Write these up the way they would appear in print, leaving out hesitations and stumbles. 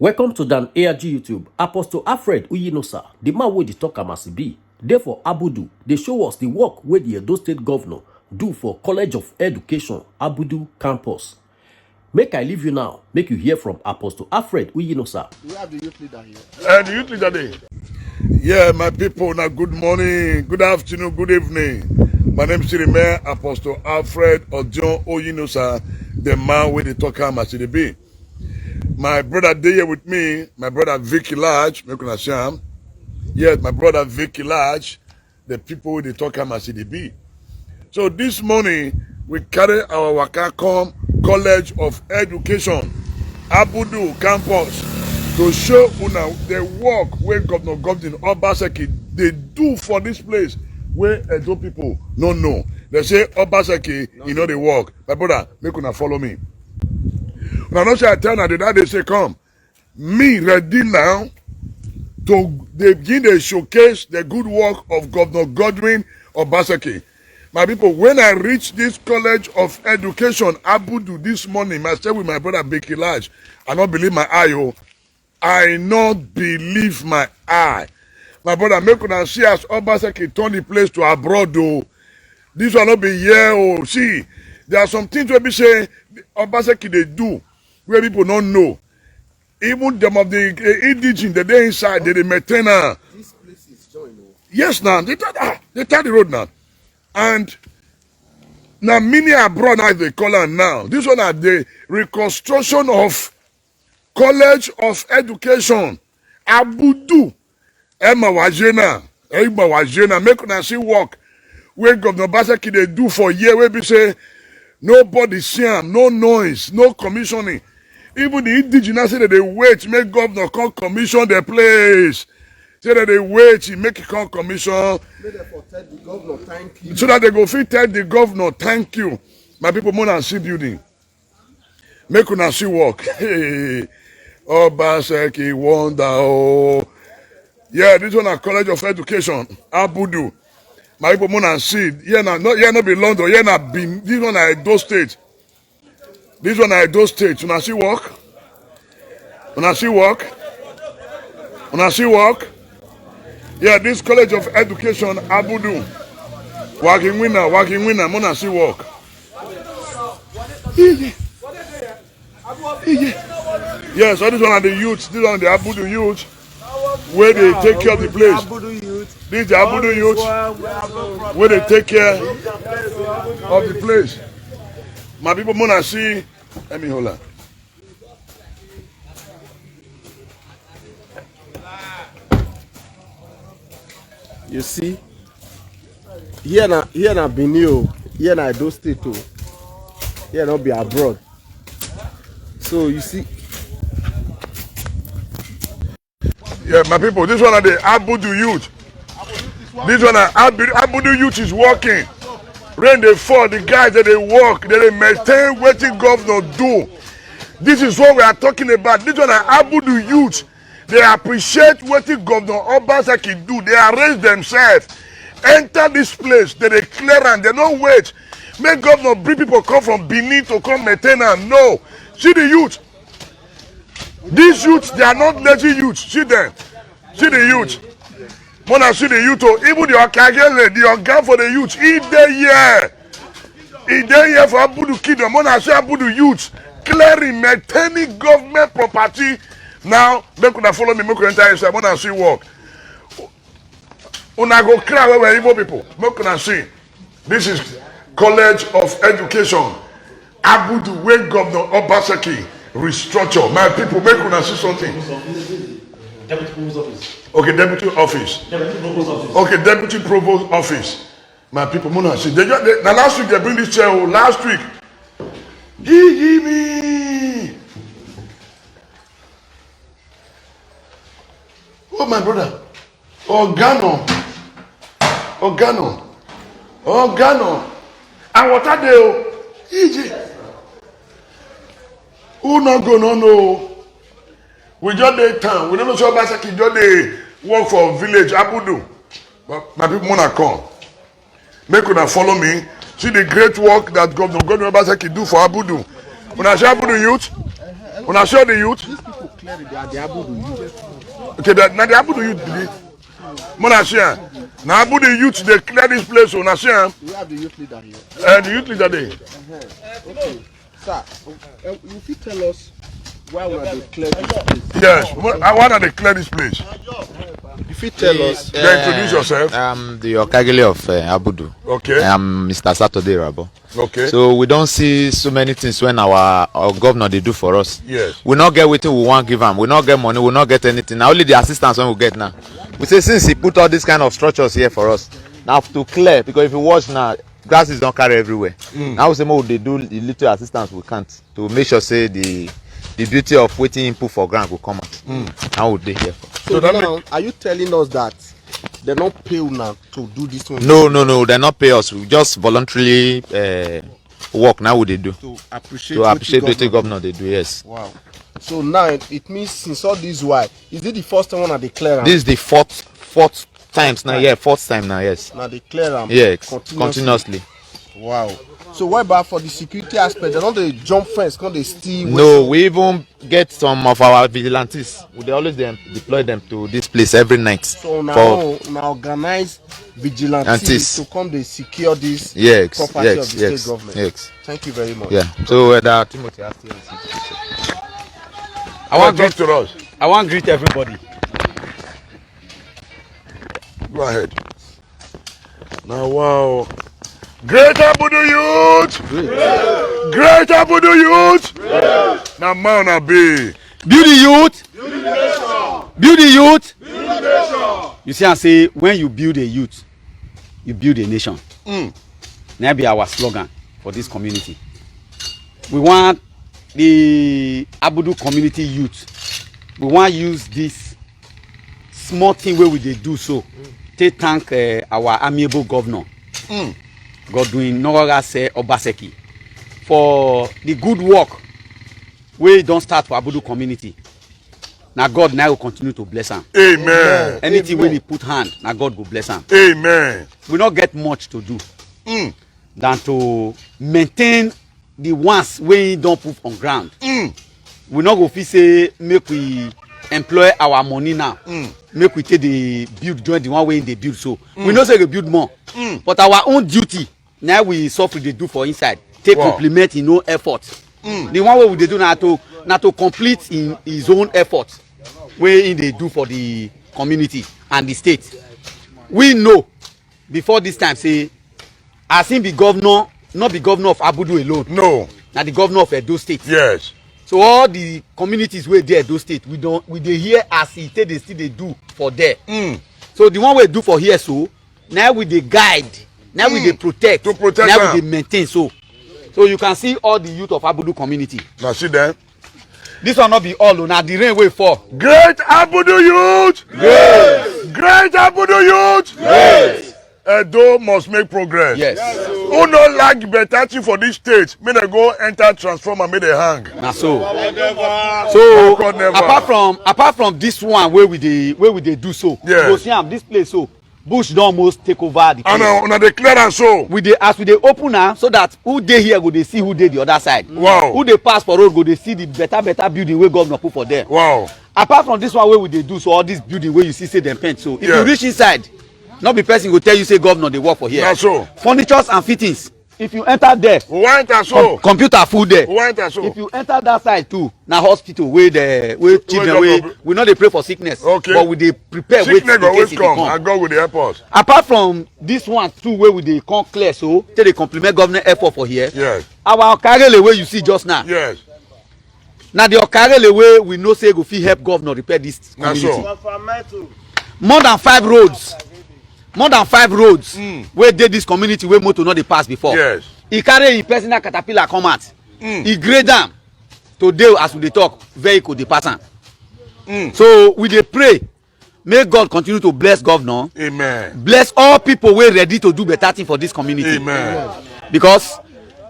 Welcome to Dan ARG YouTube. Apostle Alfred Uyinosa, the man wey dey talk am as e be. Therefore, Abudu, they show us the work wey the Edo State governor do for College of Education, Abudu campus. Make I leave you now. Make you hear from Apostle Alfred Uyinosa. We have the youth leader here. The youth leader there. Yeah, my people, now good morning, good afternoon, good evening. My name is Mayor Apostle Alfred Ojon Uyinosa, the man with the talk am as e be. My brother dey here with me, my brother Vicky Large, make una see am. Yes, my brother Vicky Large, the people with the talk am as e be. So this morning, we carry our waka come College of Education, Abudu campus, to show una the work where Governor Godwin Obaseki they do for this place where Edo people no know. They say Obaseki, you know the work. My brother, make una follow me. Now, not say I tell now the day they say come. Me ready now to begin to showcase the good work of Governor Godwin Obaseki. My people, when I reach this College of Education, Abudu, this morning, myself with my brother Becky Large, I not believe my eye, oh. I not believe my eye. My brother, make una see as Obaseki turn the place to abroad, though. This will not be here, oh. See, there are some things where we say Obaseki they do, where people don't know. Even them of the indigenous, the day inside, they maintain. This place is joined. Yes, now they tell the road now, and now many abroad now they call her now. This one are the reconstruction of College of Education, Abudu, Emma Wajena, make una see work where Governor Obaseki they do for year where we say nobody see am, no noise, no commissioning. Even the indigenous say that they wait, make governor come commission the place. Say that they wait, he make it come commission. Make them for tell the governor thank you. So that they go fit tell the governor thank you. My people, more see building. Make una see work. Hey, Obaseki wonder. Oh. Yeah, this one a College of Education, Abudu. My people, more see. Yeah, not be London. Yeah, not be this one a Edo State. This one I do state. Una see work? Una see work? Una see work? Yeah, this College of Education, Abudu. Working winner, Mona see work. Yeah, so this one are the youth, this one are the Abudu youth, where they take care of the place. This is the Abudu youth, where they take care of the place. My people, Mona see. Let me hold on. You see, here na Benin, here na Edo State, here not be abroad. So you see. Yeah, my people, this one are the Abudu youth. This one are Abudu youth is working. Rain they fall, the guys that they work, they maintain what the governor do. This is what we are talking about. This one are Abudu youth. They appreciate what the governor Obaseki do. They arrange themselves, enter this place, they clear and they don't wait. Make governor bring people come from Benin to come maintain and no. See the youth. These youths, they are not lazy youths. See them. See the youth. Mona see the youth, even the Okagele, the organ for the youth, he dey here for Abudu Kingdom. Mona see Abudu youth, clearing, maintaining government property. Now, make una follow me, make una enter inside. Mona see work. Una go cry where evil people. Make una see. This is College of Education, Abudu, where Governor Obaseki restructure. My people, make una see something. Deputy Provost Office. Okay, Deputy Office. Deputy Provost Office. Okay, Deputy Provost Office. My people, Mona see. Now last week they bring this chair. Last week, give me. Oh my brother, Organo. And what are they? Who not go no. We just dey town. We don't know so Obaseki just dey work for village Abudu. But my people wanna come. Make una follow me. See the great work that Governor Godwin Obaseki do for Abudu. Una see Abudu youth? Una show the youth. These people clearly they are the Abudu youth. Okay, now the Abudu youth believe. Mona share. Now Abudu youth they clear this place. Una share. We have the youth leader here. The youth leader there. Okay, sir, you fit tell us why we are the clear this place? Yes. I want to clear this place. You fit tell us. Then introduce yourself. I'm the Okagele of Abudu. Okay. I'm Mr. Saturday Rabo. Okay. So we don't see so many things when our governor they do for us. Yes. We not get what we want give him. We not get money. We not get anything. Now only the assistance when we get now. We say since he put all these kind of structures here for us, now to clear because if you watch now, grass is don't carry everywhere. Now we say more they do the little assistance we can't to make sure say the beauty of waiting input for grant will come out. Now we dey here. So now, are you telling us that they don't pay now to do this one? No, they not pay us. We just voluntarily work now what they do. To appreciate To appreciate what the government. governor they do, yes. Wow. So now it means since all this while, is it the first time I declare? This is the fourth times now, yeah, fourth time now, yes. Now declare Yeah, continuously. Wow. So why about for the security aspect? They don't they jump fence, can't they steal? No, we even get some of our vigilantes. We always deploy them to this place every night. So now organize vigilantes to come they secure this property of the state government. Yes. Thank you very much. Yeah. So Timothy has to I want to talk to us. I want to greet everybody. Go ahead. Now, wow. Great Abudu youth! Great Abudu youth! Now, man, I be. Build the youth. Build the youth. You see, I say when you build a youth, you build a nation. That be our slogan for this community. We want the Abudu community youth. We want to use this small thing where we dey do so. To thank our amiable governor, Godwin Norogase Obaseki, for the good work we don't start for Abudu community. Now God now will continue to bless him. Amen. Anything when he put hand, now God will bless him. Amen. We not get much to do than to maintain the ones we don't put on ground. We not go fit say make we employ our money now. Make we take the build join the one way they build so. We know say we build more. But our own duty now we suffer they do for inside. Take complement in no effort. The one way we they do now to complete in his own effort. Way they do for the community and the state. We know before this time say as him be governor, not be governor of Abudu alone. No. Now the governor of Edo State. Yes. So all the communities where there Edo State, we dey hear as he take they still they do for there. So the one we do for here so now we dey guide, now we dey protect, to protect now them. we dey maintain so. So you can see all the youth of Abudu community. Now see them. This one not be all now the rain will fall. Great Abudu youth! Yes. Great Abudu youth! Yes. Edo must make progress. Yes. Who no like better thing for this state? May they go enter transformer, may they hang. Now so. So God never. apart from this one where we dey do so. Yes. You go see am this place so. Bush don almost take over the place. And una declare am so. As we dey open now so that who dey here go dey see who dey the other side. Wow. Who dey pass for road go dey see the better building wey governor put for there. Wow. Apart from this one wey we dey do so all this building wey you see say dem paint so. If you reach inside no be person go tell you say governor dey work for here. Na so. Furnitures and fittings. If you enter there. We want enter so. Computer full there. We want enter so. If you enter that side too na hospital wey children wey we no dey pray for sickness. Okay. But we dey prepare wait Sickness in go case always e dey come come. and God will dey help us. Apart from this one too wey we dey come clear so take dey compliment government effort for here. Yes. Our Okarele wey you see just now. Yes. Na the Okarele wey we know say go fit help governor repair this Na community. so. More than 5 roads wey dey this community wey motor no dey pass before. Yes. E carry him personal caterpillar come out. E grade am today as we dey talk vehicle dey pass am. So we dey pray make God continue to bless governor. Amen. Bless all people wey ready to do better thing for this community. Amen. Because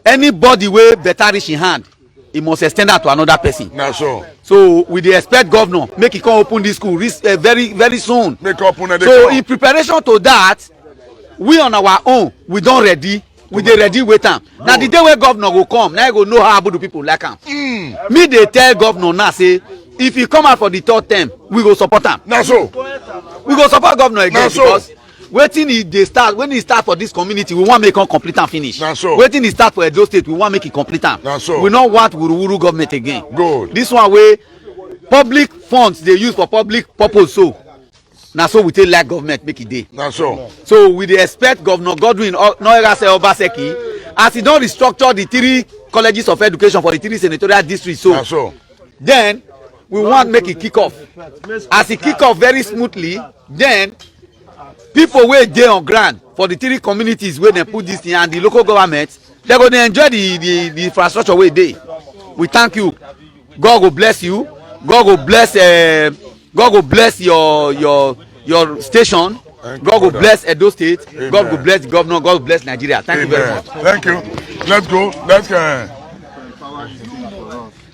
anybody wey better reach in hand e must ex ten d am to another person. Na so. So we dey expect governor make e come open this school very soon. Make up una dey So come. in preparation to that we on our own we don ready we dey ready wait am. Na the day wey governor go come, na you go know how Abudu people like am. Me dey tell governor now say if he come out for the third term, we go support am. Na so. We go support governor again So. because wetin he dey start when he start for this community, we wan make am complete am finish. Na so. Wetin he start for Edo State, we wan make e complete am. Na so. We no want wuruwuru government again. Good. This one wey public funds dey use for public purpose so. Na so we take like government make e dey. Na so. So we dey expect Governor Godwin Noerase Obaseki as he don restructure the 3 colleges of education for the 3 senatorial districts so. Na so. Then we want make e kick off. As e kick off very smoothly, then people wey dey on ground for the 3 communities wey dem put this thing and the local government, dem go dey enjoy the infrastructure wey dey. We thank you. God go bless you. God go bless your station. God go bless Edo State. Amen. God go bless the governor. God go bless Nigeria. Thank you very much. Thank you. Let's go. Let's go.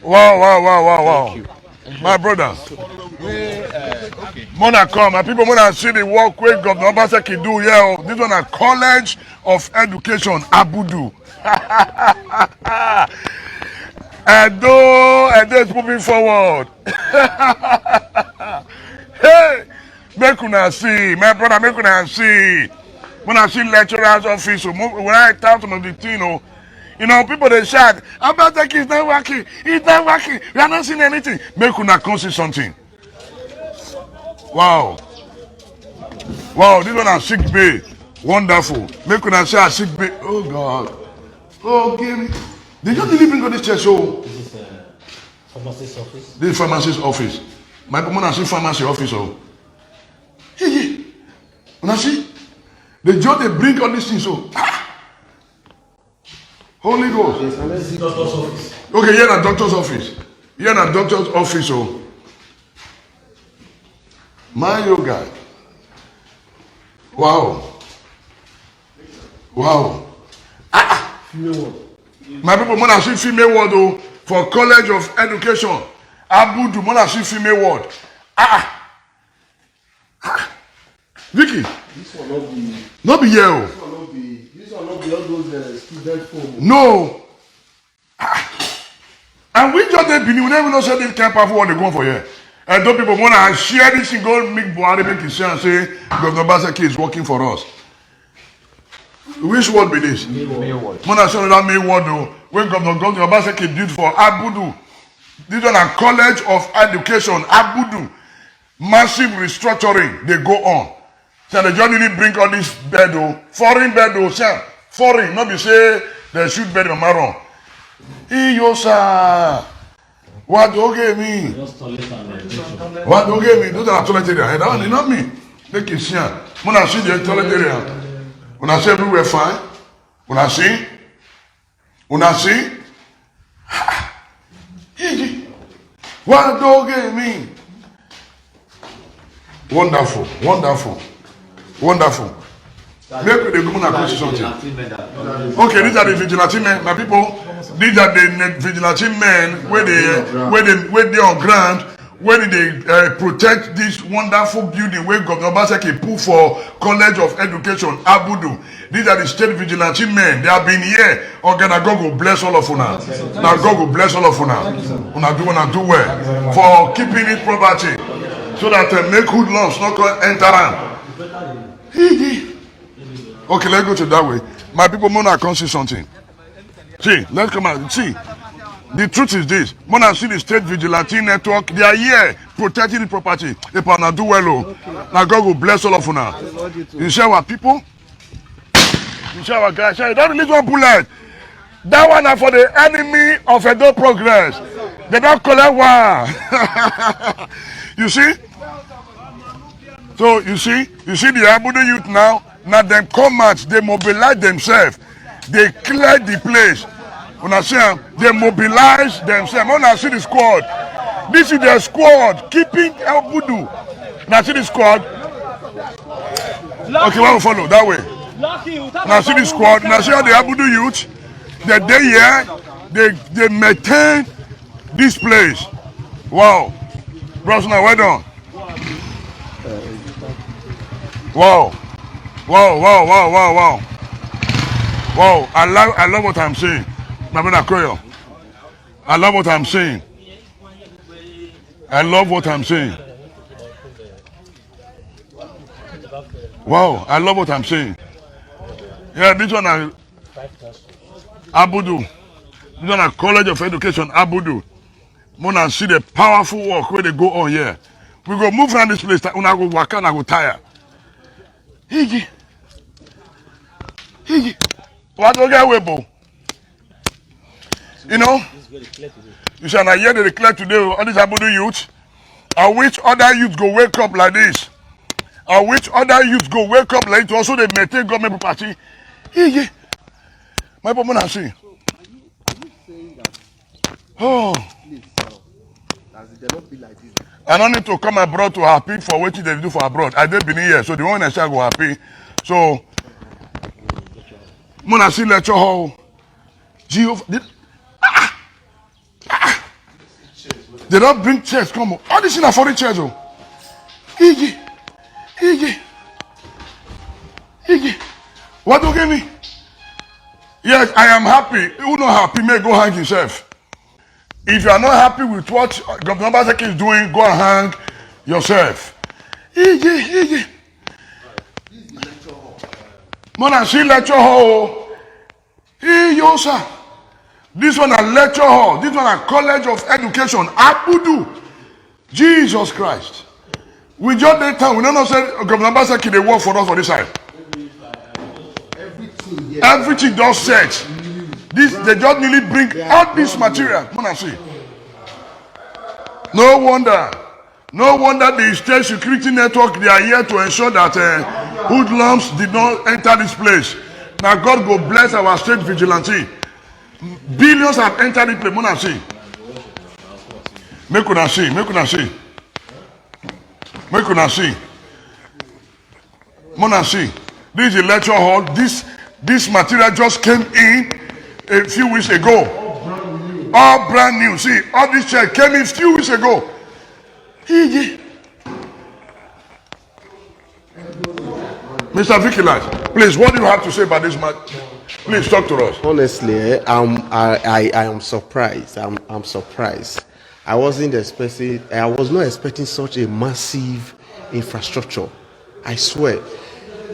Wow. My brother. Mona come. My people wanna see the work wey Governor Obaseki do here. Oh. This one a College of Education, Abudu. Edo is moving forward. Hey, make una see, my brother, make una see. When I see lecturers office, when I tell some of the thing, you know, people they shout, Obaseki is not working, it's not working, we are not seeing anything. Make una come see something. Wow, this one a sick bay, wonderful. Make una say a sick bay. Oh God, oh give me. They just really bring on this church, so. This is pharmacist office. This is pharmacist office. My people want to see pharmacy office, oh. Hey, when I see, they just they bring all these things, so. Holy Ghost. This is doctor's office. Okay, here na doctor's office. Here na doctor's office, oh. My yoga. Wow. My people, when I see female word, oh, for College of Education, Abudu, when I see female word. Vicky. This one not be. Not be here, oh. This one not be. This one not be all those student form. No. And we just dey Benin, we never know say this kind of what they go for here. And those people want to share this thing, go make Buhari make it share and say Governor Obaseki is working for us. Which word be this? When I show that main word though, when Governor Obaseki built for Abudu, this one a College of Education, Abudu, massive restructuring, they go on. So they just really bring all this bed though, foreign bed though, sir, foreign, not be say they shoot bed on Maron. Iyo sir, what do you mean? Just toilet and meditation. What do you mean? Those are toilet area. That one is not me. Make it see. When I see the toilet area, when I see everywhere fine, when I see, what do you mean? Wonderful. Make the government accomplish something. Okay, these are the vigilante men, my people. These are the vigilante men where they on ground, where they protect this wonderful building where Governor Obaseki put for College of Education, Abudu. These are the state vigilante men. They have been here. Okay, now God will bless all of una. Now God will bless all of una. Una do well for keeping it property, so that make good laws not enter. Okay, let's go to that way. My people, Mona can't see something. See, let's come out. See, the truth is this. Mona see the state vigilante network. They are here protecting the property. If I not do well, now God will bless all of you now. You share our people. You share our guys. Don't release one bullet. That one are for the enemy of Edo progress. They don't collect one. You see? So you see the Abudu youth now. Now them come out, they mobilize themselves, they clear the place. When I say they mobilize themselves, when I see the squad, this is their squad keeping Abudu. Now see the squad. Okay, we'll follow that way. Now see the squad. Now see how the Abudu youth, they here, they maintain this place. Wow, bros, now well done. Wow. Wow, I love what I'm saying. My brother Koyo. I love what I'm saying. I love what I'm saying. Wow, I love what I'm saying. Yeah, this one is Abudu. This one is College of Education, Abudu. Mona see the powerful work where they go on here. We go move around this place. Una go waka, I go tire. Higi. What do you get away, bo? You know? You shall not hear the declare today, all these Abudu youth. I wish other youths go wake up like this. I wish other youths go wake up like this. Also, they maintain government property. Higi. My people, I see. Oh. I don't need to come abroad to happy for what they do for abroad. I did been here, so the one I shall go happy. So, Mona see lecture hall. They don't bring chairs, come on. All this in a foreign chairs, oh. Higi. What do you give me? Yes, I am happy. Who not happy may go hang himself. If you are not happy with what Governor Obaseki is doing, go and hang yourself. Higi. Mona see lecture hall. Sir. This one a lecture hall. This one a College of Education. Abudu. Jesus Christ. We just that time. We don't know say Governor Obaseki they work for us for this side. Everything just set. This they just nearly bring all this material. Mona see. No wonder the state security network they are here to ensure that hoodlums did not enter this place. Now God go bless our state vigilante. Billions have entered this place. Mona see. Make una see. Mona see. This is a lecture hall. This material just came in a few weeks ago. All brand new. See, all this chair came in a few weeks ago. Mr. Vicky Light, please, what do you have to say about this matter? Please talk to us. Honestly, I am surprised. I'm surprised. I was not expecting such a massive infrastructure. I swear.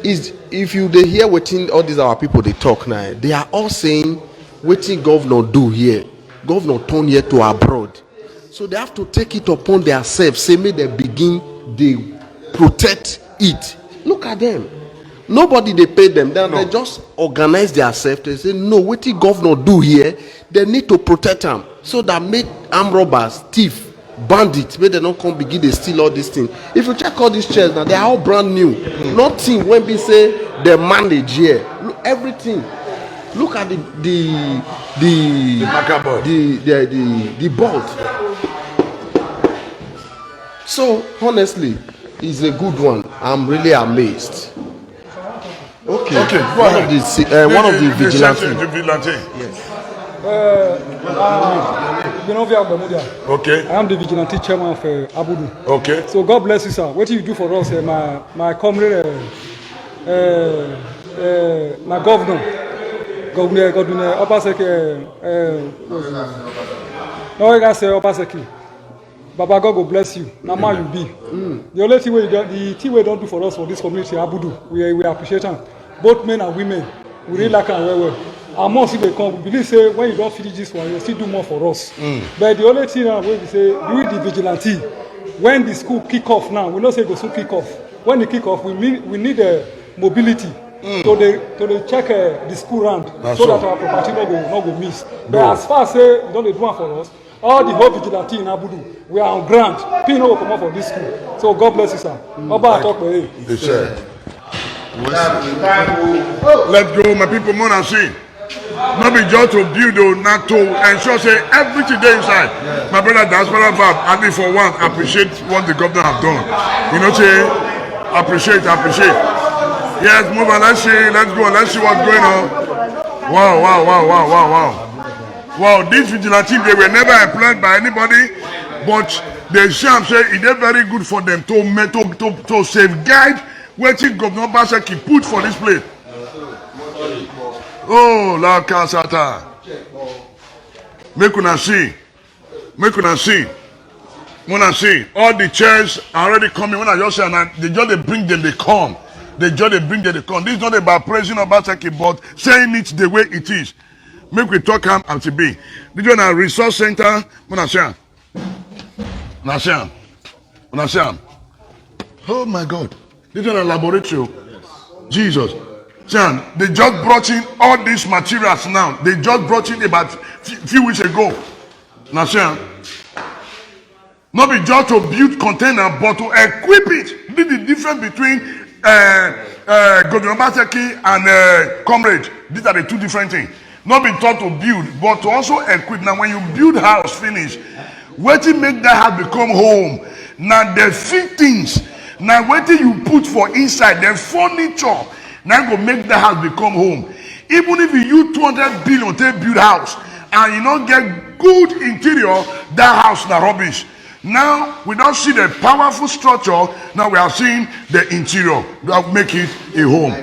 If you they hear what all these our people they talk now, they are all saying what governor do here. Governor turn here to abroad. So they have to take it upon themselves. Say may they begin they protect it. Look at them. Nobody they pay them. They just organize themselves. They say no, what the governor do here? They need to protect them so that make armed robbers, thief, bandits, may they not come begin they steal all these things. If you check all these chairs now, they are all brand new. Nothing when we say they manage here. Look, everything. Look at the bolt. So honestly, it's a good one. I'm really amazed. Okay. One of the vigilantes. Yes. Okay. I am the vigilante chairman of Abudu. Okay. So God bless you, sir. What do you do for us? My comrade, my governor Obaseki. No, I say Obaseki. Baba God will bless you. Now man you be. The only thing we don't do for us for this community, Abudu, we appreciate them. Both men and women, we really like them well. And more if they come, we believe say when you don't finish this one, you still do more for us. But the only thing now we say, do the vigilante. When the school kick off now, we don't say the school kick off. When they kick off, we need mobility. So they check the school round. That's so that our property not go miss. But as far as say you don't do one for us, all the whole vigilante in Abudu, we are on ground. People no will come out for this school. So God bless you, sir. Oba talk for you. Let's go, my people, more than see. Not be just to build or not to ensure say everything there inside. Yeah. My brother Diaspora Vab, at least for one, appreciate what the governor have done. You know, say appreciate. Yes, move on, let's go, let's see what's going on. Wow, these vigilantes, they were never employed by anybody, but they say it is very good for them to safeguard what Governor Obaseki put for this place. Oh, La Casata. Make una see. Make una see. When I see all the chairs are already coming, when I just say, and they just they bring them, they come. They just they bring them, they come. This is not about praising Obaseki, but saying it the way it is. Make we talk am as it be. This one a resource center. When I say am. When I say am. When I say am. Oh my God. This one a laboratory. Jesus. Sam, they just brought in all these materials now. They just brought in about few weeks ago. Now, Sam, not be just to build container, but to equip it. This is the difference between Governor Obaseki and Comrade. These are the two different things. Not be taught to build, but to also equip. Now, when you build house finish, what to make that house become home? Now, the fittings. Now, what you put for inside, the furniture. Now go make that house become home. Even if you use 200 billion to build house and you don't get good interior, that house na rubbish. Now we don't see the powerful structure. Now we are seeing the interior that make it a home.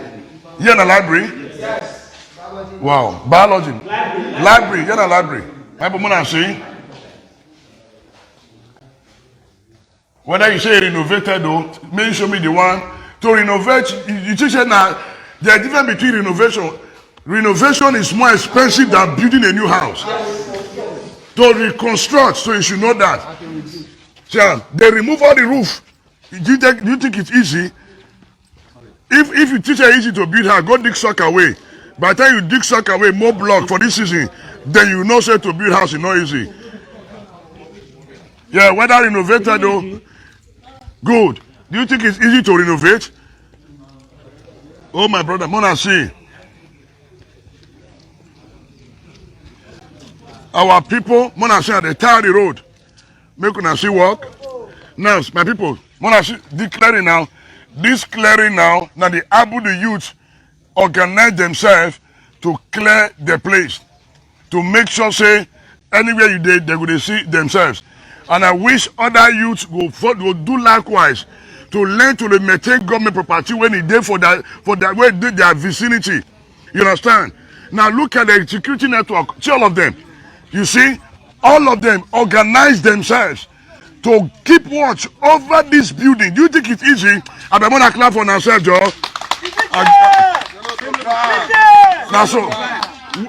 Here in the library. Yes. Wow, biology. Library. Here in the library. Bible man saying. Whether you say renovated though, maybe show me the one to renovate. You teach it now. There is difference between renovation. Renovation is more expensive than building a new house. To reconstruct, so you should know that. So, they remove all the roof. Do you think it's easy? If you teach it easy to build house, go dig sock away. By the time you dig sock away, more block for this season, then you know say to build house is not easy. Yeah, whether renovated though, good. Do you think it's easy to renovate? Oh, my brother, Mona see. Our people, Mona see, they tie the road. Make una see work. Now, my people, Mona see, declaring now, this clearing now the Abudu youth organize themselves to clear the place. To make sure, say, anywhere you did, they will see themselves. And I wish other youths will do likewise. To learn to maintain government property when it did for that way did their vicinity. You understand? Now look at the security network. See all of them. You see, all of them organize themselves to keep watch over this building. Do you think it's easy? I be gonna clap for ourselves, Joe. Now so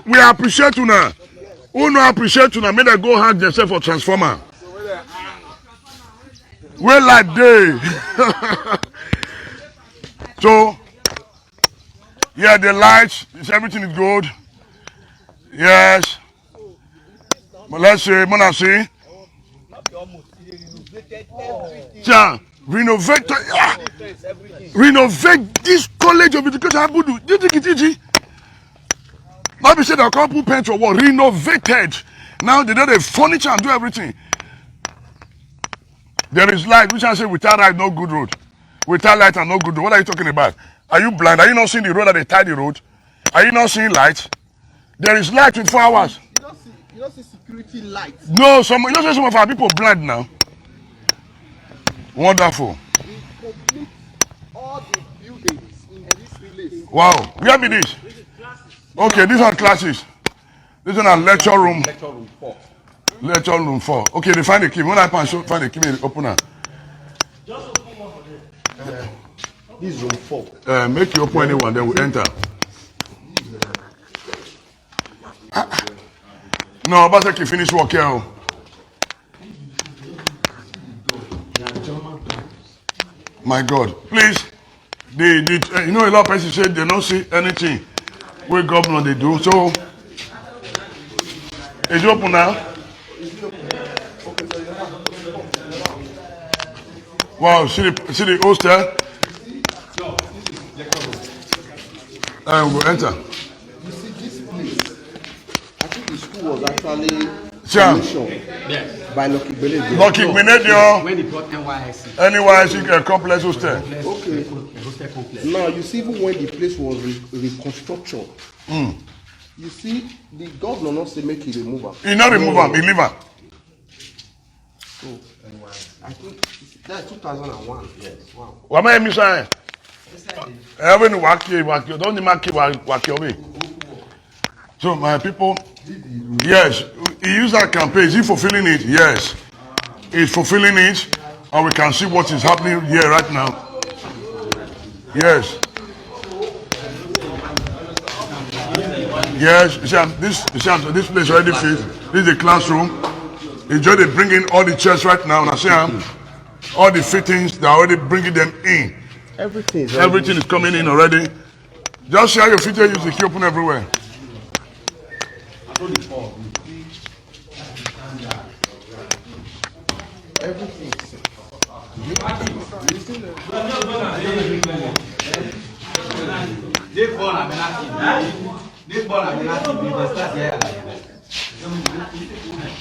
we appreciate you now. Who no appreciate you now? May they go hard themselves for transformer. Well, like day. So, yeah, the lights, everything is good. Yes. But let's see, Mona see. Yeah, renovate this college of education. Abudu. Do you think it's easy? Not be said a couple paint or what? Renovated. Now they do the furniture and do everything. There is light, which I say without light, no good road. Without light and no good road. What are you talking about? Are you blind? Are you not seeing the road that they tie the road? Are you not seeing light? There is light 24 hours. You don't see security lights. No, you don't see some of our people blind now. Wonderful. We complete all the buildings in this place. Wow. Where be this? Okay, these are classes. This is a lecture room. Lecture room 4. Lecture room 4. Okay, they find the key. When I find the key, they open her. Just open one for them. This is room 4. Make you open anyone, then we enter. No, Obaseki finish work here. Oh. My God, please. You know a lot of people say they don't see anything where governor they do. So, is it open now? Wow, see the hostel. And we'll enter. You see this place? I think the school was actually commissioned by Lucky Benedio. Lucky Benedio. When they brought NYSC. NYSC complex hostel. Okay. Now you see, even when the place was reconstruction, you see the governor not say make it remove am. He not remove am, he leave am. So I think that's 2001. Yes. Wow. Why am I missing? Everyone waki, don't need waki away. So my people, yes, he used that campaign. Is he fulfilling it? Yes. He's fulfilling it, and we can see what is happening here right now. Yes. Yes, this place already filled. This is the classroom. It's just they bring in all the chairs right now. Now see all the fittings, they're already bringing them in. Everything is coming in already. Just share your features, use the key open everywhere.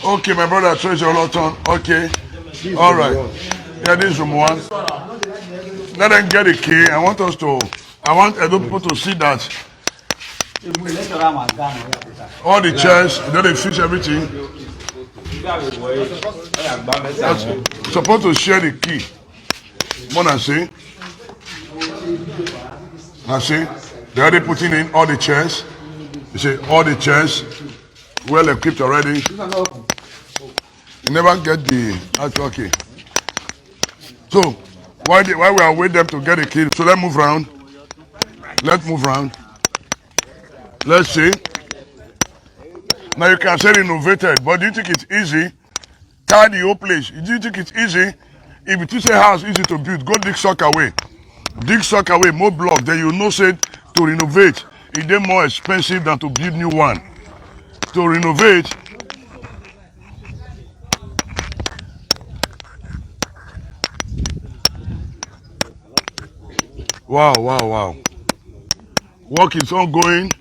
Okay, my brother, so it's your lot on. Okay. All right. Yeah, this is room 1. Let them get a key. I want Edo people to see that all the chairs, they fix everything. That's supposed to share the key. Mona see. I see. They're already putting in all the chairs. You see, all the chairs well equipped already. You never get the actual key. So, while we are waiting them to get the key, so let's move around. Let's move around. Let's see. Now you can say renovated, but do you think it's easy? Tidy your place. Do you think it's easy? If you say house easy to build, go dig sock away. Dig sock away, more block. Then you know say to renovate, it's more expensive than to build new one. To renovate, wow. Work is ongoing.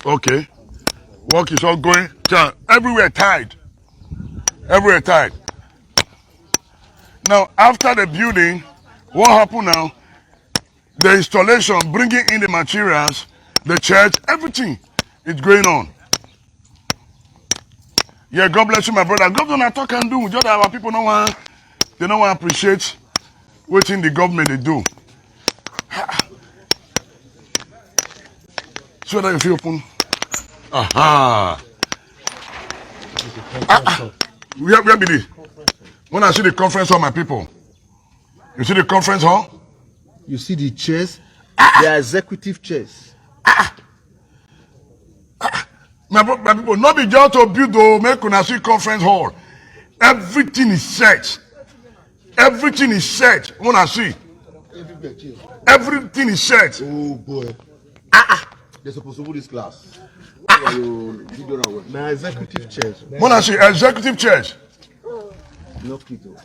Okay. Work is ongoing. Everywhere tied. Everywhere tied. Now, after the building, what happened now? The installation, bringing in the materials, the church, everything is going on. Yeah, God bless you, my brother. God don't talk and do. Just our people don't want to appreciate what in the government they do. So that if you open. Aha. Where be this? When I see the conference hall, my people. You see the conference hall? You see the chairs? They are executive chairs. My people, not be just to build or make una see conference hall. Everything is set. Everything is set. When I see. Everything is set. Oh boy. They're supposed to put this class. Now executive chairs. When I see executive chairs. No people.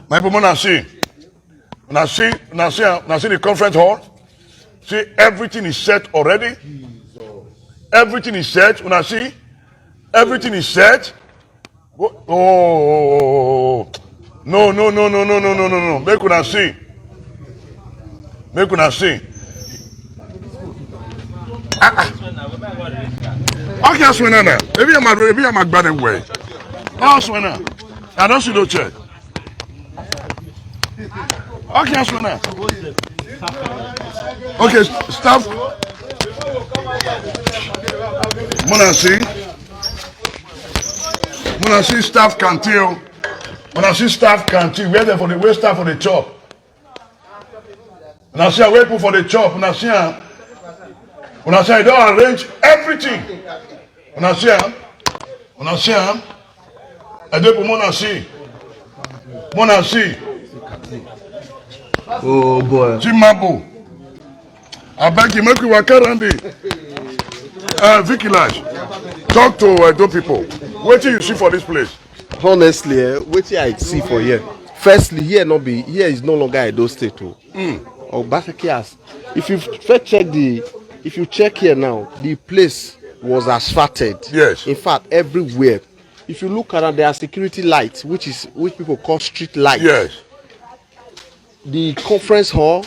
My people, when I see the conference hall. See, everything is set already. Everything is set. When I see, everything is set. Oh. No. Make una see. Make una see. Okay, I swear now. Maybe I'm a bad way. I swear now. I don't see no check. Okay, I swear now. Okay, staff. Mona see staff canteen. Mona see staff canteen. Where they for the way staff for the chop. Mona see wait for the chop. Mona see I don't arrange everything. Mona see I do for Mona see. Oh boy. Jimabo. I beg you, make you work around the Vicky Lash. Talk to those people. What do you see for this place? Honestly, what I see for here. Firstly, here is no longer Edo State. If you check here now, the place was asphalted. Yes. In fact, everywhere. If you look around, there are security lights, which people call street lights. Yes. The conference hall,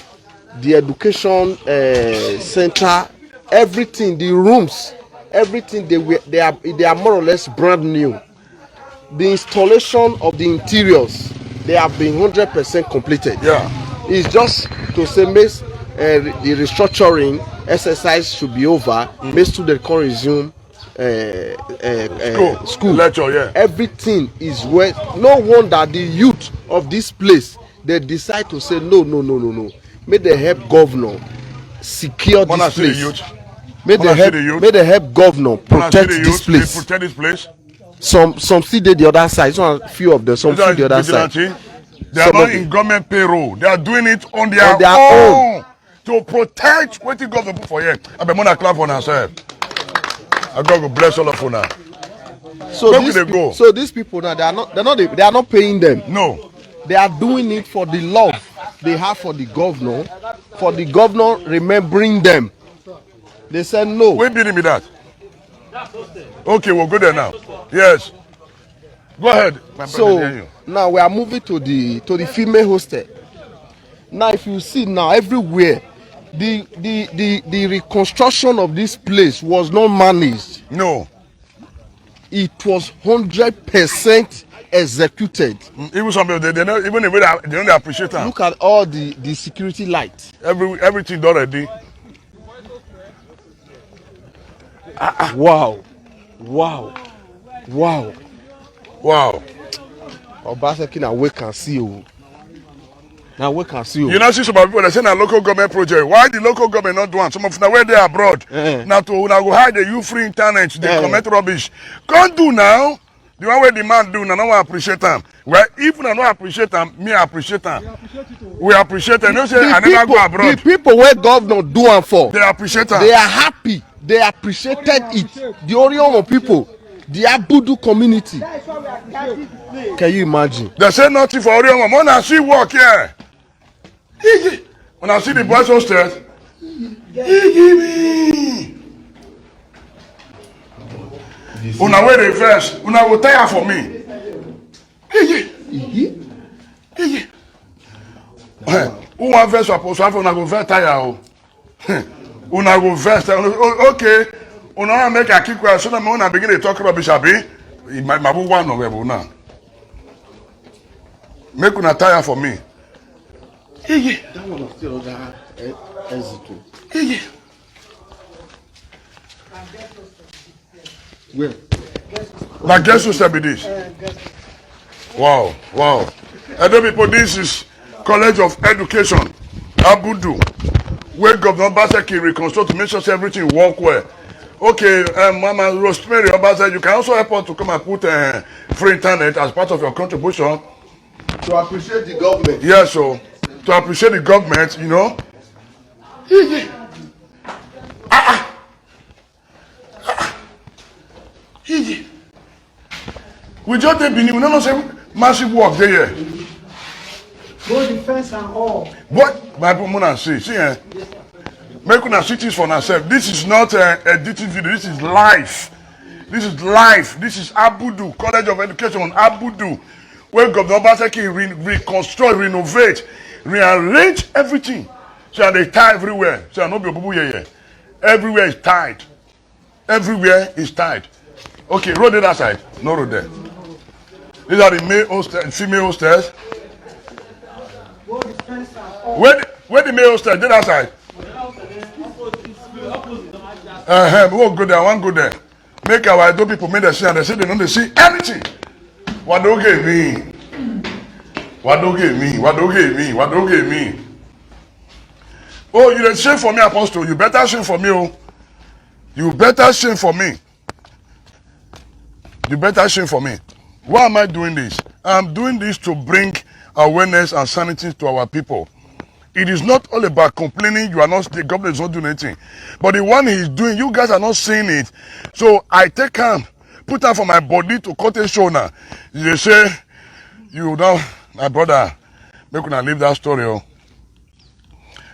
the education center, everything, the rooms, everything they are more or less brand new. The installation of the interiors, they have been 100% completed. Yeah. It's just to say the restructuring exercise should be over, make students can resume school. Lecture, yeah. Everything is well. No wonder the youth of this place, they decide to say no. May they help governor secure this place. May they help governor protect this place. Protect this place. Some still did the other side. Some few of them, some still the other side. They are not in government payroll. They are doing it on their own to protect what the government put for you. I be gonna clap on ourselves. I God will bless all of you now. So these people now, they are not paying them. No. They are doing it for the love they have for the governor remembering them. They said no. Wait, beating me that. Okay, we'll go there now. Yes. Go ahead. So now we are moving to the female hostel. Now if you see now everywhere, the reconstruction of this place was not managed. No. It was 100% executed. Even some people, they don't even they don't appreciate that. Look at all the security lights. Everything done already. Wow. Obaseki now we can see you. Now we can see you. You know, see some people they say na local government project. Why the local government not do one? Some of them where they are abroad. Now to go hide the free internet, they commit rubbish. Can't do now. The one where the man do, now I appreciate them. Well, if I don't appreciate them, me appreciate them. We appreciate them. You say I never go abroad. The people where governor do one for, they appreciate them. They are happy. They appreciated it. The Oriomo people, the Abudu community. Can you imagine? They say nothing for Oriomo. When I see work here, when I see the boys upstairs, una wey dey vex, una go tire for me. Who wan vex for post una go vex tire o. Una go vex. Okay, una wan make I keep quiet so that una begin dey talk rubbish abi. Mabu one of them now. Make una tire for me. That one of still other exit. Where? Like guess who said be this? Wow. Edo people, this is College of Education, Abudu, where Governor Obaseki reconstruct to make sure everything work well. Okay, Mama Rosemary Obaseki, you can also help us to come and put free internet as part of your contribution. To appreciate the government. Yes, so to appreciate the government, you know. We just take Benin, we don't know say massive work there. Both the fence and all. What my people see, make una see this for ourselves. This is not a edited video, this is live. This is live. This is Abudu, College of Education, Abudu, where Governor Obaseki reconstruct, renovate, rearrange everything. So they tie everywhere. So no be here. Everywhere is tied. Everywhere is tied. Okay, road the other side. No road there. These are the male hostels, female hostels. Where the male hostels? The other side. We won't go there. I want to go there. Make our idol people make them see and they say they don't see anything. What do you mean? What do you mean? What do you mean? What do you mean? Oh, you didn't shame for me, Apostle. You better shame for me. Oh. You better shame for me. You better shame for me. Why am I doing this? I'm doing this to bring awareness and sanity to our people. It is not all about complaining. You are not, the government is not doing anything. But the one he's doing, you guys are not seeing it. So I take him, put her for my body to cut a show now. They say, you know, my brother, make una leave that story. Oh.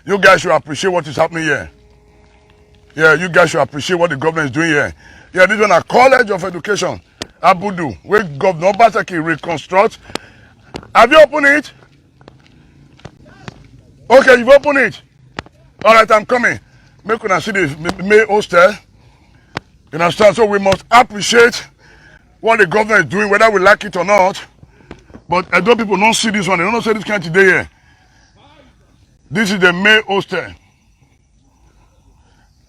You guys should appreciate what is happening here. Yeah, you guys should appreciate what the government is doing here. Yeah, this one a College of Education, Abudu, where Governor Obaseki reconstruct. Have you opened it? Okay, you've opened it. All right, I'm coming. Make una see the May hostel. You understand? So we must appreciate what the government is doing, whether we like it or not. But I don't people don't see this one. They don't say this kind of today here. This is the May hostel.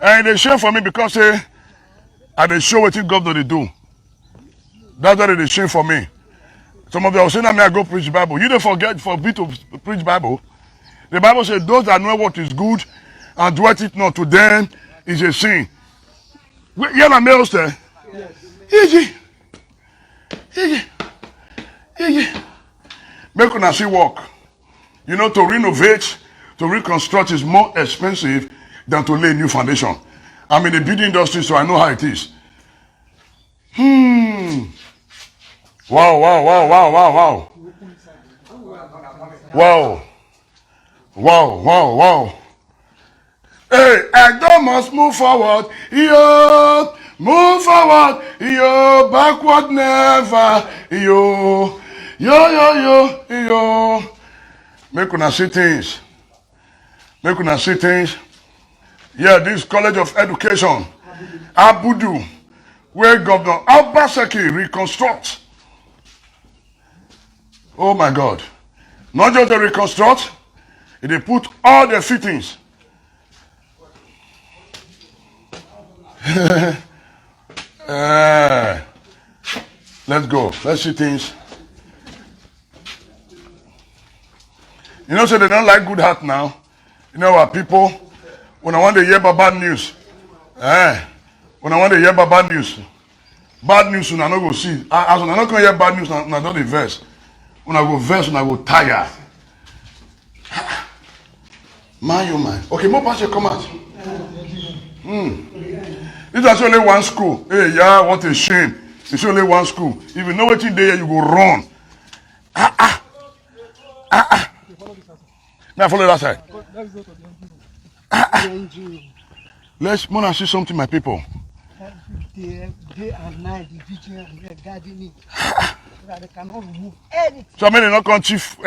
And they shame for me because I dey show wetin governor dey do. That's why they shame for me. Some of them will say, I go preach the Bible. You don't forget for me to preach Bible. The Bible says, those that know what is good and do it not, to them is a sin. You know me there? Yes. Easy. Make una see work. You know, to renovate, to reconstruct is more expensive than to lay a new foundation. I'm in the building industry, so I know how it is. Wow. Hey, Edo must move forward. Yo, move forward. Yo, backward never. Yo. Make una see things. Yeah, this College of Education, Abudu, where Governor Obaseki reconstruct. Oh my God. Not just the reconstruct, they put all the fittings. Let's go. Let's see things. You know, so they don't like good heart now. You know what, people, when I want to hear about bad news, when I want to hear about bad news, when I not go see. As when I not going to hear bad news, I don't the verse. When I go verse, when I go tired. Man. Okay, more pastor come out. This is only one school. Hey, yeah, what a shame. It's only one school. If you know what you there, you go run. Now follow that side. Let's wanna see something, my people. Day and night, the vigil and the gardening. They cannot remove anything. So many not come chief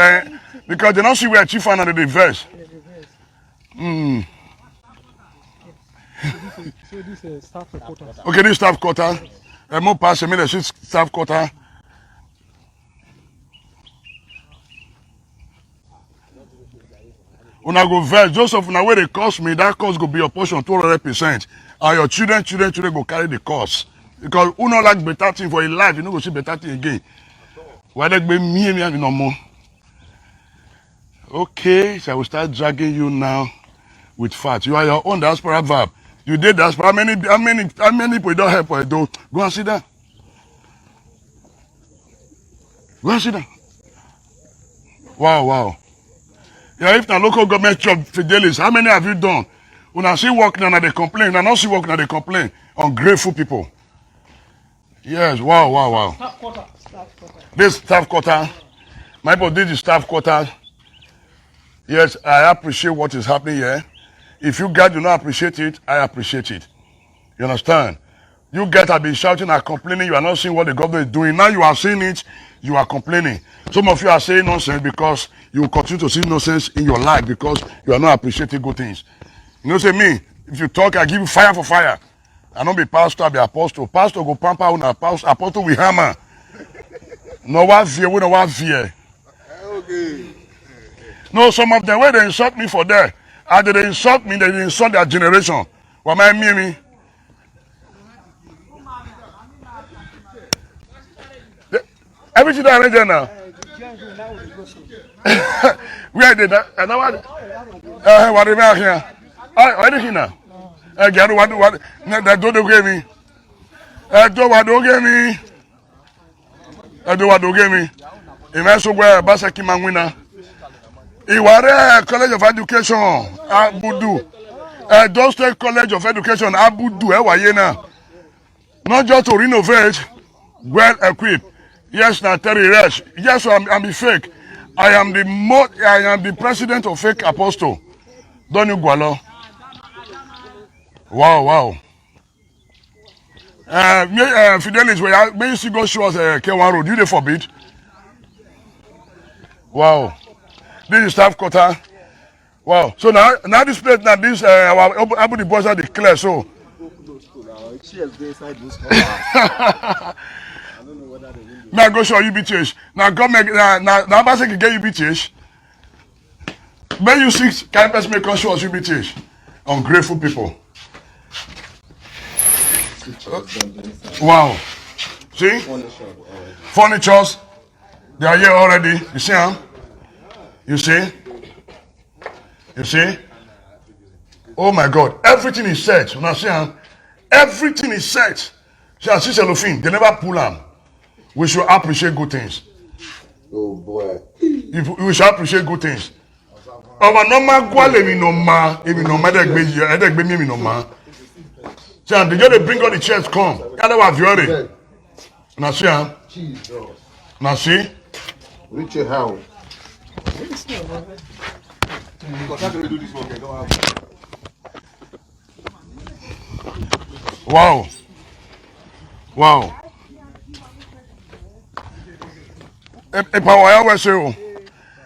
because they don't see where chief and the verse. So this is staff quarters. Okay, this staff quarter. More pass me the staff quarter. When I go verse, Joseph, now where they cost me, that cost go be your portion 200%. And your children go carry the cost. Because who not like better thing for your life, you know go see better thing again. Why they be me no more? Okay, so I will start dragging you now with fat. You are your own diaspora verb. You did diaspora. How many people you don't help or do? Go and sit down. Go and sit down. Wow. Yeah, if the local government job Fidelis, how many have you done? When I see work now, they complain. When I not see work now, they complain. Ungrateful people. Yes, wow. Staff quarter. This staff quarter. My people, this is staff quarter. Yes, I appreciate what is happening here. If you guys do not appreciate it, I appreciate it. You understand? You guys have been shouting and complaining. You are not seeing what the government is doing. Now you are seeing it. You are complaining. Some of you are saying nonsense because you will continue to see nonsense in your life because you are not appreciating good things. You know, say me, if you talk, I give you fire for fire. I don't be pastor, I be apostle. Pastor go pamper on apostle with hammer. No one fear, we don't want fear. Okay. No, some of them, where they insult me for that, and they insult me, they insult their generation. What am I me? Everything that I read now. Where did that? And what about here? What is it now? Again, what? That don't give me. Don't give me. Imagine where Basaki Mangwina. Iware College of Education, Abudu. Edo State College of Education, Abudu, Ewayena. Not just to renovate, well equipped. Yes, now Terry Resh. Yes, I'm fake. I am the president of Fake Apostle. Don't you Gualo? Wow. Fidelis, when you see go show us K1 Road, you they forbid. Wow. This is staff quarter. Wow. So now this place, now this our Abu boys are declared so. Now go show UBTH. Now government now Baseki get UBTH. When you see campus make us show us UBTH. Ungrateful people. Wow. See? Furnitures. They are here already. You see them? You see? You see? Oh my God. Everything is set. You know, see them? Everything is set. See cellophane. They never pull them. We should appreciate good things. Oh boy. We should appreciate good things. Our normal quality mi no ma, if no matter me no ma. See, they just bring all the chairs come. Kada wa viore. Na see am. Na see. Reach your house. Wow. Wow.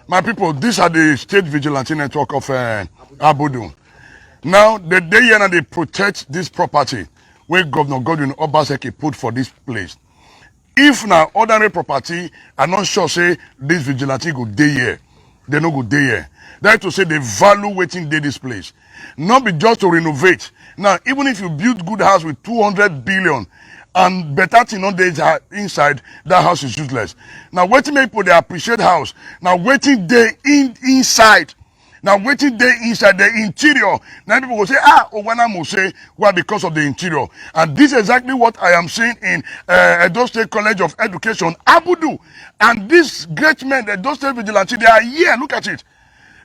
My people, these are the state vigilante network of Abudu. Now, the day here they protect this property where Governor Godwin Obaseki put for this place. If now ordinary property, I'm not sure say this vigilante go day here. They no go day here. That to say they value waiting day this place. Not be just to renovate. Now, even if you build good house with 200 billion and better thing on the inside, that house is useless. Now, waiting people they appreciate house. Now, waiting day inside. Now, waiting day inside the interior. Now, people will say, when I'm say, well, because of the interior. And this is exactly what I am seeing in Edo State College of Education, Abudu. And these great men, the Edo State Vigilante, they are here. Look at it.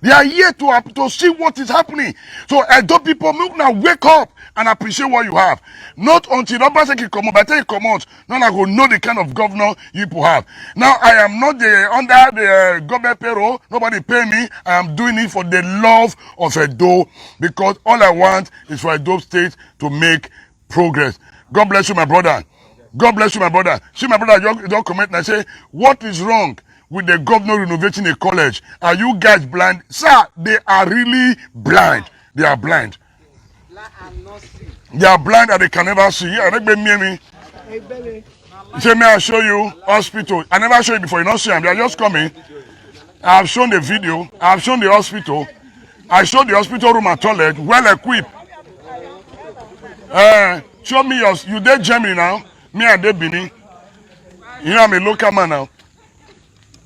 They are here to see what is happening. So Edo people, now wake up and appreciate what you have. Not until Obaseki come out, but until he come out, none I will know the kind of governor you people have. Now I am not under the government payroll. Nobody pay me. I am doing it for the love of Edo because all I want is for Edo State to make progress. God bless you, my brother. God bless you, my brother. See, my brother, you don't comment and I say, what is wrong with the governor renovating a college? Are you guys blind? Sir, they are really blind. They are blind. They are blind and they can never see. Yeah, they me. Say, may I show you hospital? I never show you before. You don't see them. They are just coming. I have shown the video. I have shown the hospital. I showed the hospital room and toilet, well equipped. Show me yours. You did Germany now. Me and they Benin. You know I'm a local man now.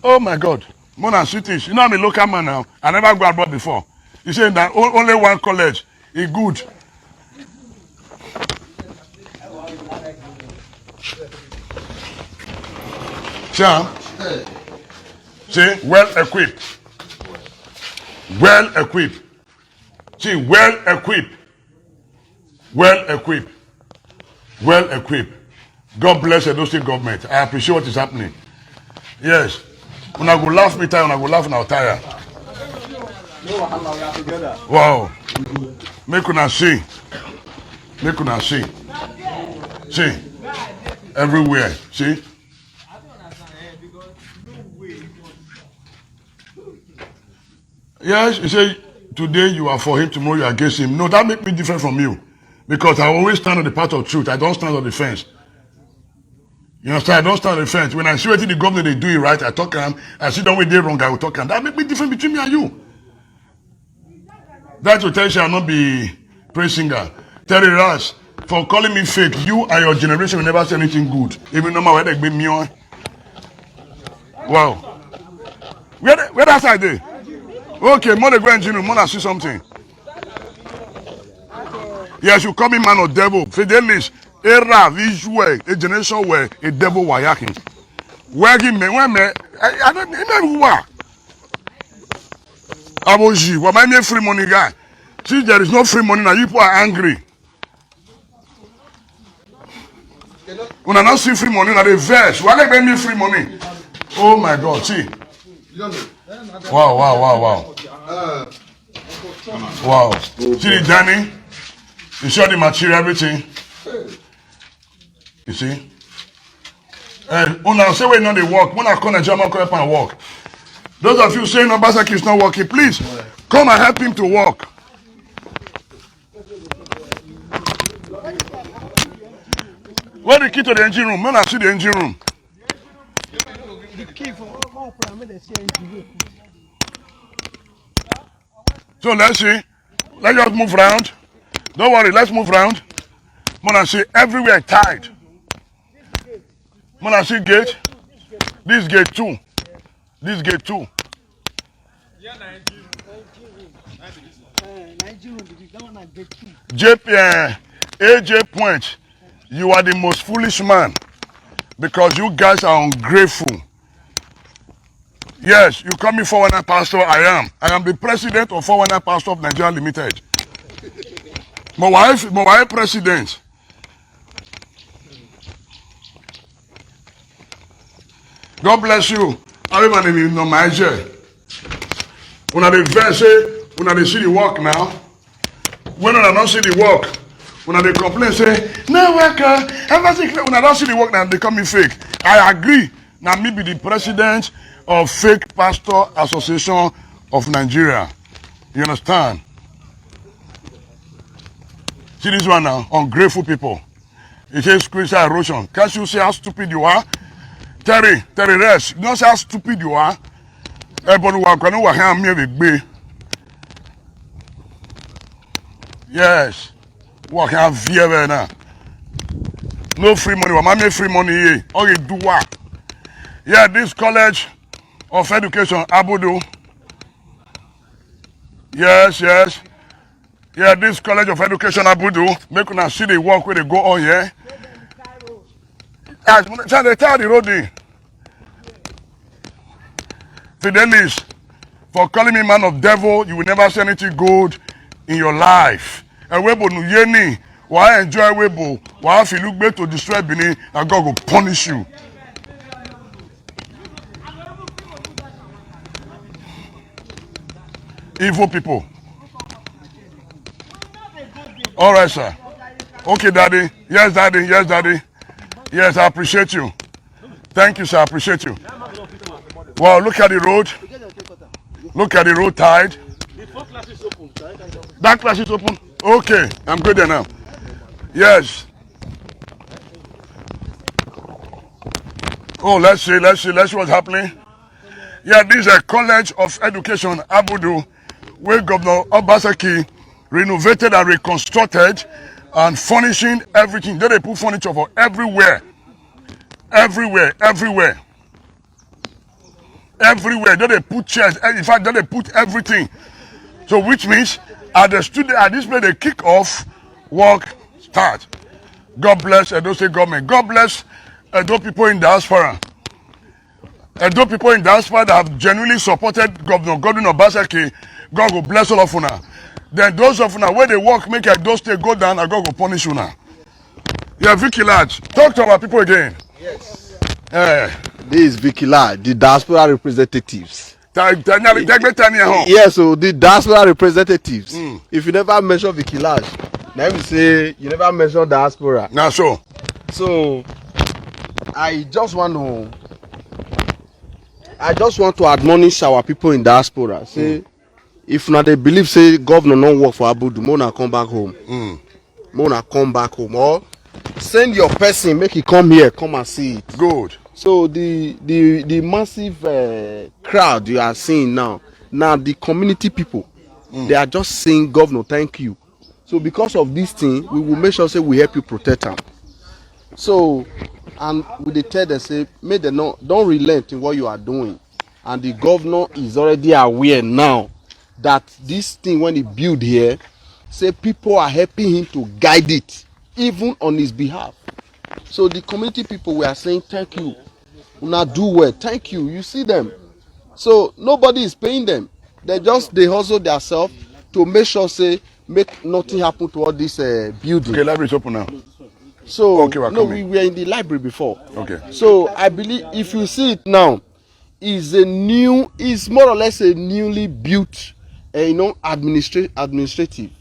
Oh my God. Mona cities. You know I'm a local man now. I never go abroad before. You say that only one college is good. See, well equipped. Well equipped. See, well equipped. Well equipped. Well equipped. God bless Edo State government. I appreciate what is happening. Yes. When I go laugh me time, when I go laugh now tire. Wow. Make una see. Make una see. See. Everywhere. See. Yes, you say today you are for him, tomorrow you are against him. No, that makes me different from you. Because I always stand on the path of truth. I don't stand on the fence. You understand? I don't stand on the fence. When I see what the government they do it right, I talk to them. I see the way they wrong, I will talk to them. That makes me different between me and you. That will tell you I will not be praise singer. Terry Ras, for calling me fake, you and your generation will never say anything good. Even no matter where they me on. Wow. Where that side there? Okay, more go engineer, more see something. Yes, you call me man or devil. Fidelis, era, visual, a generation where a devil was yakking. Where him, when me, I don't know who are. Aboji, what my free money guy? See, there is no free money now, people are angry. When I not see free money, now they verse. Why they pay me free money? Oh my God, see. Wow. Wow. See the journey? You show the material, everything. You see? Una say we know they work. When I come to German, come up and work. Those of you saying Obaseki is not working, please come and help him to work. Where the key to the engine room? When I see the engine room. The key for all parameters here. So let's see. Let's just move round. Don't worry, let's move round. Mona see everywhere tied. Mona see gate. This gate too. This gate too. AJ Point, you are the most foolish man because you guys are ungrateful. Yes, you call me 419 pastor, I am. I am the president of 419 Pastor of Nigeria Limited. My wife president. God bless you. I don't even know my jail. When I verse, when I see the work now, when I don't see the work, when they complain, say, no worker, when I don't see the work now, they call me fake. I agree. Now me be the president of Fake Pastor Association of Nigeria. You understand? See this one now, ungrateful people. It says spiritual erosion. Can't you see how stupid you are? Terry, rest. You don't see how stupid you are. Everybody walk on over here me with me. Yes. Walk here via now. No free money. What make free money here? All you do what? Yeah, this College of Education, Abudu. Yes. Yeah, this College of Education, Abudu. Make una see the work where they go on here. They tell the road. Fidelis, for calling me man of devil, you will never see anything good in your life. And Webo Nuyeni, why enjoy Webo? Why if you look back to destroy Benin, and God will punish you. Evil people. All right, sir. Okay, daddy. Yes, daddy. Yes, daddy. Yes, I appreciate you. Thank you, sir. I appreciate you. Wow, look at the road. Look at the road tide. That class is open. Okay, I'm good there now. Yes. Oh, let's see what's happening. Yeah, this is a College of Education, Abudu, where Governor Obaseki renovated and reconstructed and furnishing everything. Then they put furniture for everywhere. Everywhere. Then they put chairs. In fact, then they put everything. So which means at this place they kick off, work, start. God bless Edo State government. God bless Edo people in diaspora. Edo people in diaspora that have genuinely supported Governor Godwin Obaseki. God will bless all of you now. Then those of you now where they work make Edo State go down and God will punish you now. Yeah, Vicky Lodge. Talk to our people again. Yes. This is Vicky Lodge, the diaspora representatives. Yes, so the diaspora representatives. If you never mention Vicky Lodge, let me say you never mention diaspora. Now so. So I just want to admonish our people in diaspora. Say if not they believe say governor don't work for Abudu, Mona come back home. Mona come back home. Or send your person, make it come here, come and see it. Good. So the massive crowd you are seeing now the community people, they are just saying, Governor, thank you. So because of this thing, we will make sure say we help you protect them. So, and we dey tell them say, make them don't relent in what you are doing. And the governor is already aware now that this thing when he build here, say people are helping him to guide it, even on his behalf. So the community people, we are saying thank you. Una do well, thank you. You see them. So nobody is paying them. They hustle themselves to make sure say make nothing happen to all this building. Okay, library is open now. So okay, no, we were in the library before. Okay. So I believe if you see it now, is more or less a newly built, administrative.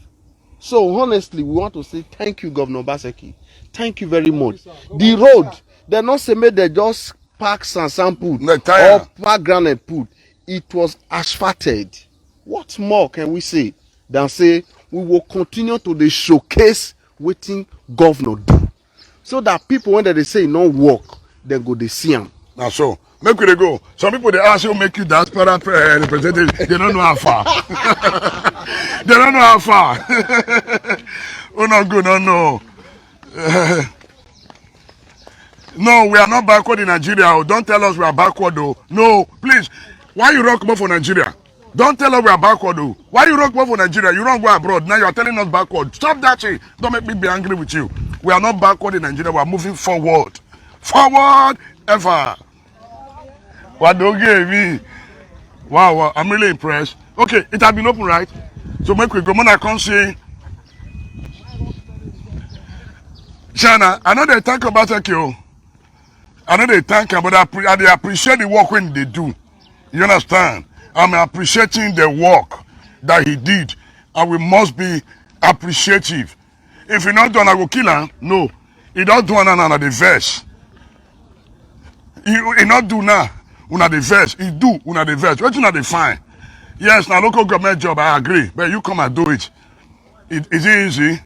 So honestly, we want to say thank you, Governor Obaseki. Thank you very much. The road, they're not saying they just park and put or park ground and put. It was asphalted. What more can we say than say we will continue to showcase wetin governor do, so that people when they say no work, they go they see them. Now so make we go. Some people they ask you make you that representative. They don't know how far. They don't know how far. Oh no good, no. No, we are not backward in Nigeria. Oh. Don't tell us we are backward, though. No, please. Why you rock more for Nigeria? Don't tell us we are backward, though. Why you rock more for Nigeria? You don't go abroad. Now you are telling us backward. Stop that shit. Don't make me be angry with you. We are not backward in Nigeria. We are moving forward. Forward ever. What do you give me? Wow, I'm really impressed. Okay, it has been open, right? So make we go. When I come see Shana, I know they talk about you. I know they thank him, but they appreciate the work when they do. You understand? I'm appreciating the work that he did, and we must be appreciative. If he not done, I go kill him. No, he don't do another the verse. He not do now. Una the verse. He do una the verse. What una the fine? Yes, now local government job. I agree, but you come and do it. Is it easy?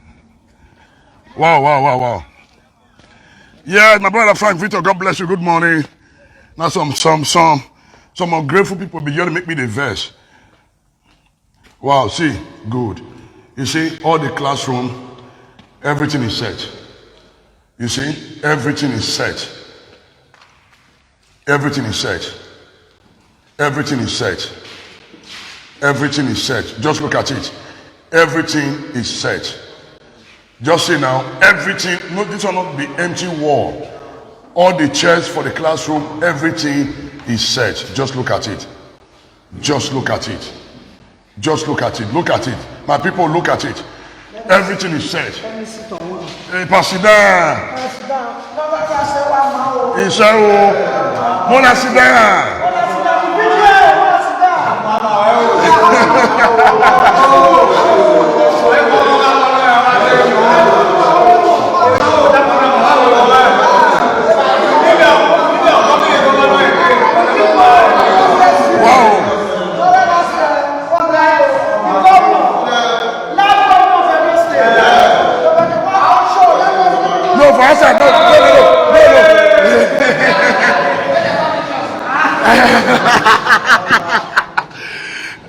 Wow. Yeah, my brother Frank Victor, God bless you. Good morning. Now some ungrateful people begin to make me the verse. Wow, see, good. You see, all the classroom, everything is set. You see, everything is set. Everything is set. Everything is set. Everything is set. Just look at it. Everything is set. Just say now, everything, no, this will not be empty wall. All the chairs for the classroom, everything is set. Just look at it. Just look at it. Just look at it. Look at it. My people, look at it. Everything is set. Hey, sit down. Mona, sit down.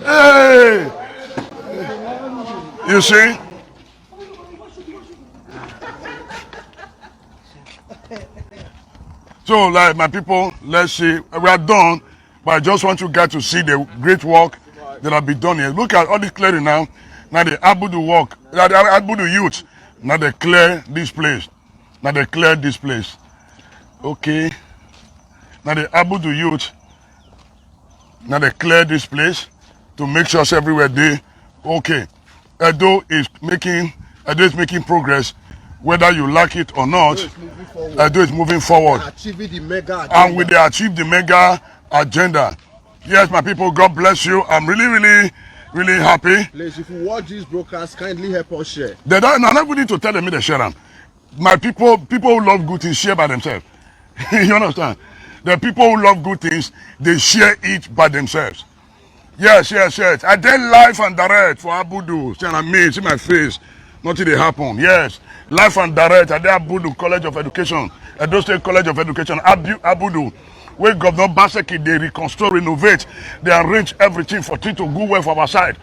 Hey, you see? So, like my people, let's see. We are done, but I just want you guys to see the great work that have been done here. Look at all this clearing now. Now the Abudu work, now the Abudu youth. Now they clear this place. Now they clear this place. Okay. Now the Abudu youth. Now they clear this place to make sure everywhere they okay. Edo is making progress, whether you like it or not. Edo is moving forward. Achieving the mega agenda. And we they achieve the mega agenda. Yes, my people, God bless you. I'm really happy. Please, if you watch this broadcast, kindly help us share. They don't, I'm not going to tell them to share them. My people who love good things share by themselves. You understand? The people who love good things, they share it by themselves. Yes. I did live and direct for Abudu. See my face. Nothing they happen. Yes. Live and direct. I did Abudu College of Education. Edo State College of Education. Abudu. Where Governor Baseki, they reconstruct, renovate. They arrange everything for things to go well for our side.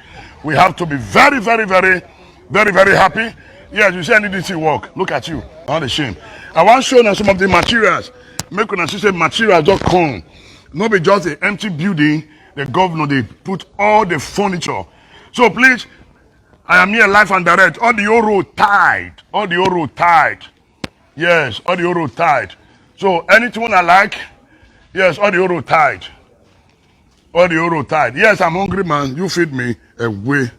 We have to be very happy. Yes, you see NDDC work. Look at you. Not a shame. I want to show you some of the materials. Make una see materials.com. Not be just an empty building. The governor, they put all the furniture. So please, I am here live and direct. All the euro tied. Yes, all the euro tied. So anything I like, yes, all the euro tied. Yes, I'm hungry, man. You feed me away.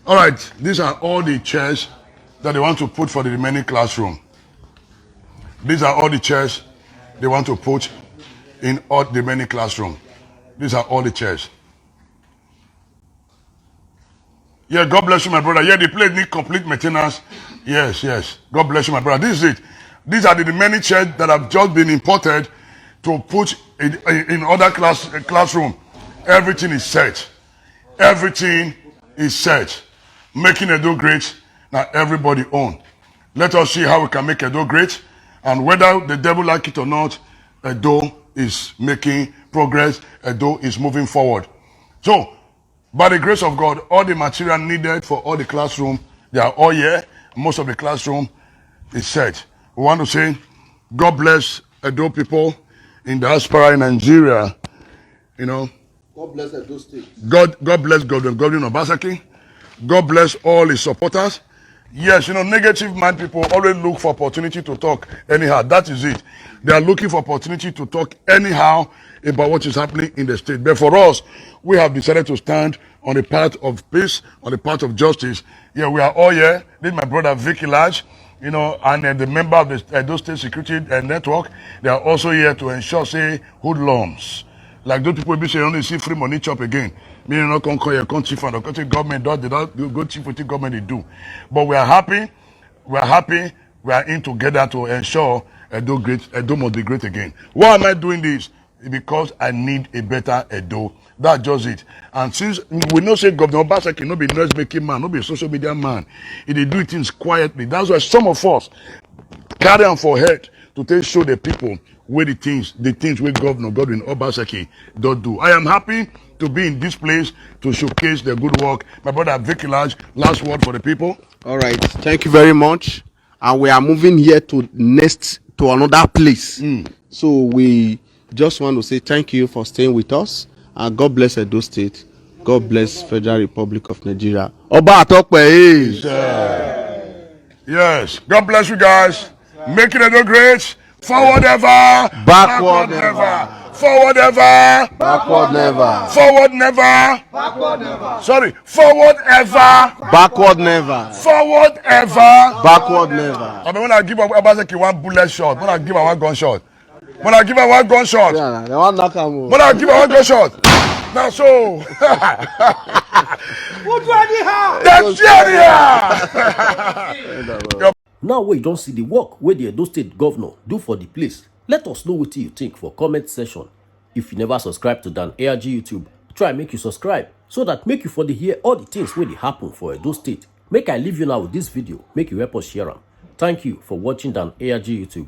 All right, these are all the chairs that they want to put for the remaining classroom. These are all the chairs they want to put in all the remaining classroom. These are all the chairs. Yeah, God bless you, my brother. Yeah, the place need complete maintenance. Yes. God bless you, my brother. This is it. These are the remaining chairs that have just been imported to put in other classroom. Everything is set. Making Edo great. Now everybody own. Let us see how we can make Edo great. And whether the devil like it or not, Edo is making progress. Edo is moving forward. So, by the grace of God, all the material needed for all the classroom, they are all here. Most of the classroom, is set. We want to say, God bless Edo people in diaspora in Nigeria. You know, God bless Edo State. God bless Governor Obaseki. God bless all his supporters. Yes, you know, negative mind people always look for opportunity to talk anyhow. That is it. They are looking for opportunity to talk anyhow about what is happening in the state. But for us, we have decided to stand on the path of peace, on the path of justice. Yeah, we are all here. This is my brother Vicky Lodge, you know, and the member of the Edo State Security Network. They are also here to ensure, say, hoodlums. Like those people be say only see free money chop again. Meaning not come call your country for the country government they don't go chief with the government they do. But we are happy, we are in together to ensure Edo must be great again. Why am I doing this? Because I need a better Edo. That's just it. And since we know say Governor Obaseki no be noise making man, no be a social media man, he dey do things quietly. That's why some of us carry on for head to show the people where the things where Governor Godwin Obaseki don't do. I am happy to be in this place to showcase the good work. My brother Vicky Lodge, last word for the people. All right, thank you very much. And we are moving here to another place. So we just want to say thank you for staying with us. And God bless Edo State. God bless Federal Republic of Nigeria. Oba Atokpe. Yes. God bless you guys. Make it Edo great. Forward ever. Backward never. Forward ever. Backward never. Forward never. Backward never. Sorry. Forward ever. Backward never. Forward ever. Backward never. I mean, when I give Obaseki one bullet shot, when I give her one gunshot. When I give her one gunshot. Yeah, they want knock am. When I give her one gunshot. Now so. Who do anyhow? That's here. Now wey you don see the work wey the Edo State Governor do for the place, let us know wetin you think for comment section. If you never subscribe to Dan ARG YouTube, try make you subscribe so that make you for dey hear all the things wey dey happen for Edo State. Make I leave you now with this video, make you help us share am. Thank you for watching Dan ARG YouTube.